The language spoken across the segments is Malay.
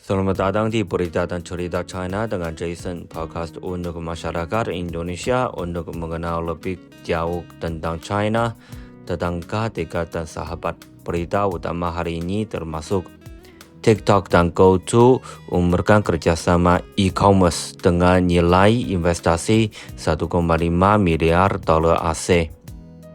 Selamat datang di Berita dan Cerita China dengan Jason, podcast untuk masyarakat Indonesia untuk mengenal lebih jauh tentang China, tetangga dekat dan sahabat. Berita utama hari ini termasuk TikTok dan GoTo umumkan kerjasama e-commerce dengan nilai investasi 1,5 miliar dolar AS.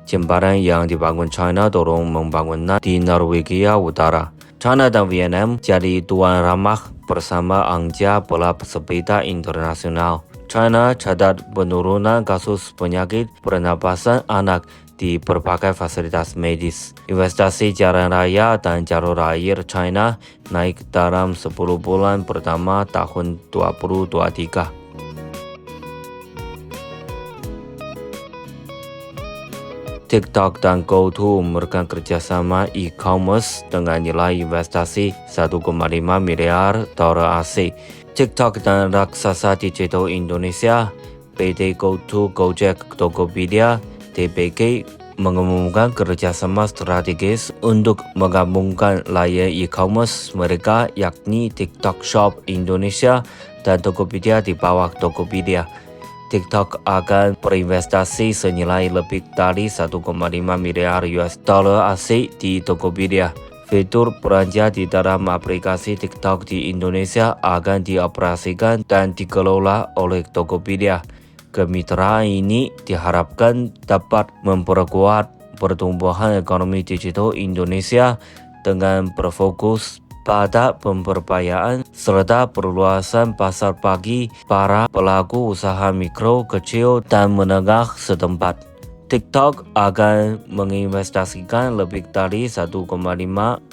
Jembatan yang dibangun China dorong pembangunan di Norwegia Utara. China dan Vietnam jadi tuan rumah bersama Angja balap sepeda internasional. China catat penurunan kasus penyakit pernapasan anak di berbagai fasilitas medis. Investasi jalan raya dan jalur air China naik dalam 10 bulan pertama tahun 2023. TikTok dan GoTo umumkan kerjasama e-commerce dengan nilai investasi 1,5 miliar dolar AS. TikTok dan raksasa digital Indonesia, PT GoTo Gojek Tokopedia, TPG, mengumumkan kerjasama strategis untuk menggabungkan layanan e-commerce mereka yakni TikTok Shop Indonesia dan Tokopedia di bawah Tokopedia. TikTok akan berinvestasi senilai lebih dari 1,5 miliar US dollar AS di Tokopedia. Fitur belanja di dalam aplikasi TikTok di Indonesia akan dioperasikan dan dikelola oleh Tokopedia. Kemitraan ini diharapkan dapat memperkuat pertumbuhan ekonomi digital Indonesia dengan berfokus pada pemberdayaan serta perluasan pasar bagi para pelaku usaha mikro, kecil, dan menengah setempat. TikTok akan menginvestasikan lebih dari 1,5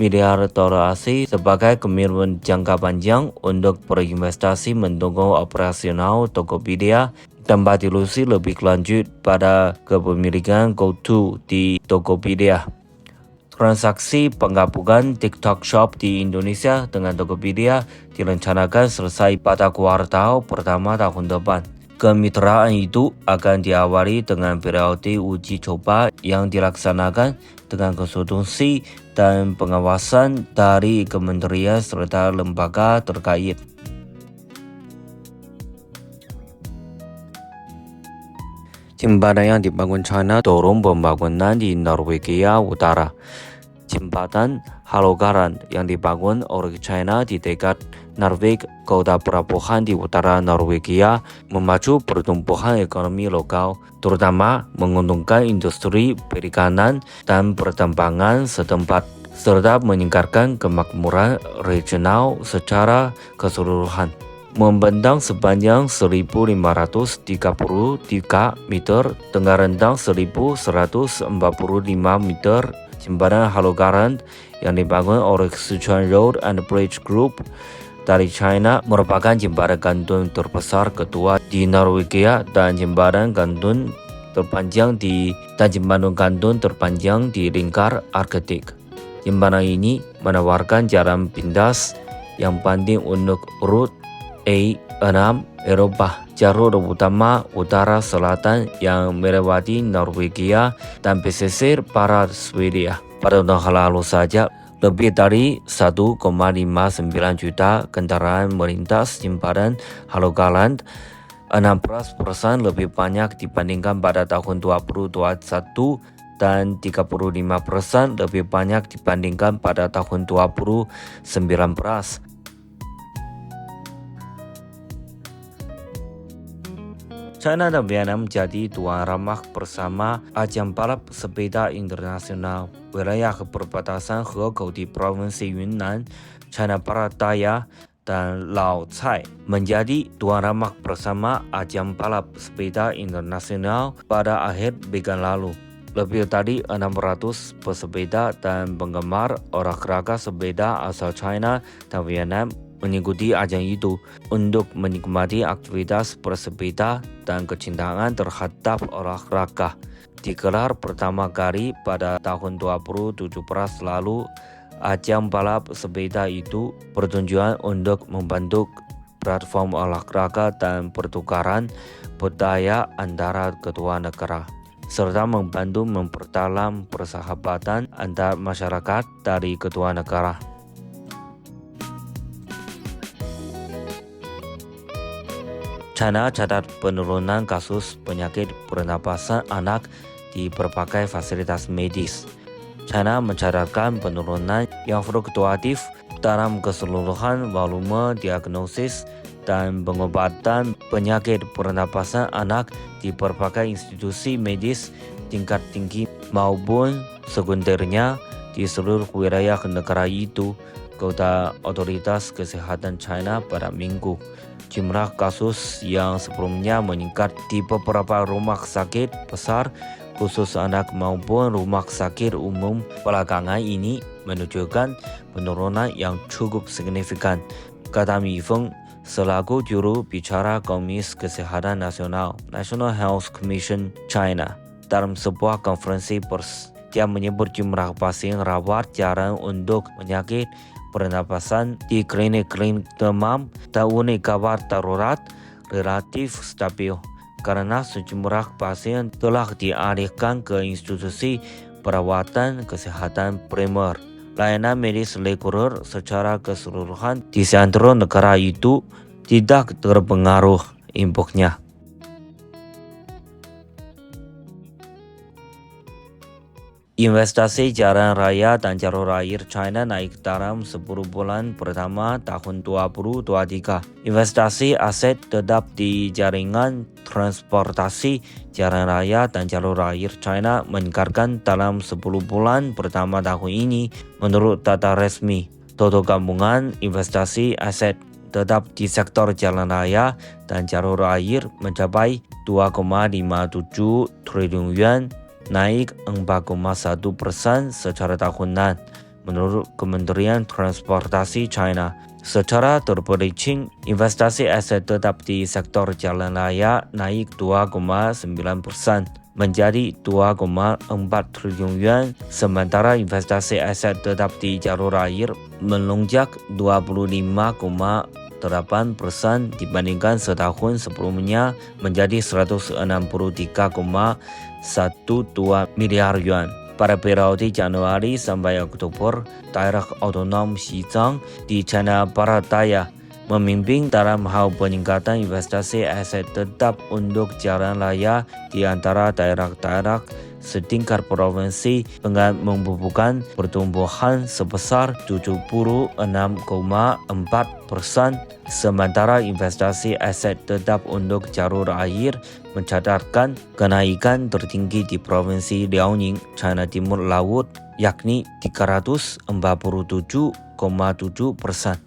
miliar dolar AS sebagai komitmen jangka panjang untuk berinvestasi mendukung operasional Tokopedia tanpa dilusi lebih lanjut pada kepemilikan GoTo di Tokopedia. Transaksi penggabungan TikTok Shop di Indonesia dengan Tokopedia direncanakan selesai pada kuartal pertama tahun depan. Kemitraan itu akan diawali dengan periode uji coba yang dilaksanakan dengan konsultasi dan pengawasan dari kementerian serta lembaga terkait. Jembatan yang dibangun China dorong pembangunan di Norwegia Utara. Jembatan Hålogaland yang dibangun oleh China di dekat Narvik, kota pelabuhan di utara Norwegia, memacu pertumbuhan ekonomi lokal, terutama menguntungkan industri perikanan dan pertambangan setempat, serta meningkatkan kemakmuran regional secara keseluruhan. Membentang sepanjang 1.533 meter dengan rentang 1.145 meter, jembatan Hålogaland yang dibangun oleh Sichuan Road and Bridge Group dari China merupakan jembatan gantung terbesar kedua di Norwegia dan jembatan gantung terpanjang di lingkar Arktik. Jembatan ini menawarkan jalan pintas yang penting untuk rute A6 Eropa, jalur utama utara selatan yang melewati Norwegia dan pesisir barat Swedia. Pada tahun lalu saja, lebih dari 1,59 juta kendaraan melintas jembatan Hålogaland, 16% lebih banyak dibandingkan pada tahun 2021 dan 35% lebih banyak dibandingkan pada tahun 2019. China dan Vietnam jadi tuan rumah bersama ajang balap sepeda internasional. Wilayah perbatasan Hegou di Provinsi Yunnan, China Barat Daya, dan Lao Cai menjadi tuan rumah bersama ajang balap sepeda internasional pada akhir pekan lalu. Lebih dari 600 pesepeda dan penggemar olahraga sepeda asal China dan Vietnam mengikuti ajang itu untuk menikmati aktivitas bersepeda dan kecintaan terhadap olahraga. Digelar pertama kali pada tahun 2017 lalu, ajang balap sepeda itu bertujuan untuk membentuk platform olahraga dan pertukaran budaya antara kedua negara, serta membantu memperdalam persahabatan antar masyarakat dari kedua negara. China catat penurunan kasus penyakit pernapasan anak di berbagai fasilitas medis. China mencatatkan penurunan yang fluktuatif dalam keseluruhan volume diagnosis dan pengobatan penyakit pernapasan anak di berbagai institusi medis tingkat tinggi maupun sekundernya di seluruh wilayah negara itu, kata otoritas kesehatan China pada Minggu. Jumlah kasus yang sebelumnya meningkat di beberapa rumah sakit besar khusus anak maupun rumah sakit umum belakangan ini menunjukkan penurunan yang cukup signifikan, kata Mi Feng selaku juru bicara Komisi Kesehatan Nasional National Health Commission China dalam sebuah konferensi pers. Dia menyebut jumlah pasien rawat jalan untuk penyakit pernapasan di klinik-klinik demam dan unit gawat darurat relatif stabil karena sejumlah pasien telah dialihkan ke institusi perawatan kesehatan primer. Layanan medis reguler secara keseluruhan di seantero negara itu tidak terpengaruh impuknya. Investasi jalan raya dan jalur air China naik dalam 10 bulan pertama tahun 2023. Investasi aset tetap di jaringan transportasi jalan raya dan jalur air China meningkatkan dalam 10 bulan pertama tahun ini menurut data resmi. Total gabungan investasi aset tetap di sektor jalan raya dan jalur air mencapai 2,57 triliun yuan, naik 4,1% secara tahunan, menurut Kementerian Transportasi China. Secara terperinci, investasi aset tetap di sektor jalan raya naik 2,9% menjadi 2,4 triliun yuan, sementara investasi aset tetap di jalur air melonjak 25,8% dibandingkan setahun sebelumnya menjadi 163,12 miliar yuan. Pada periode Januari sampai Oktober, daerah otonom Xizang di China Barat Daya memimpin dalam hal peningkatan investasi aset tetap untuk jalan raya di antara daerah-daerah setingkat provinsi dengan membubuhkan pertumbuhan sebesar 76,4%, sementara investasi aset tetap untuk jalur air mencatatkan kenaikan tertinggi di provinsi Liaoning, China Timur Laut, yakni 347,7%.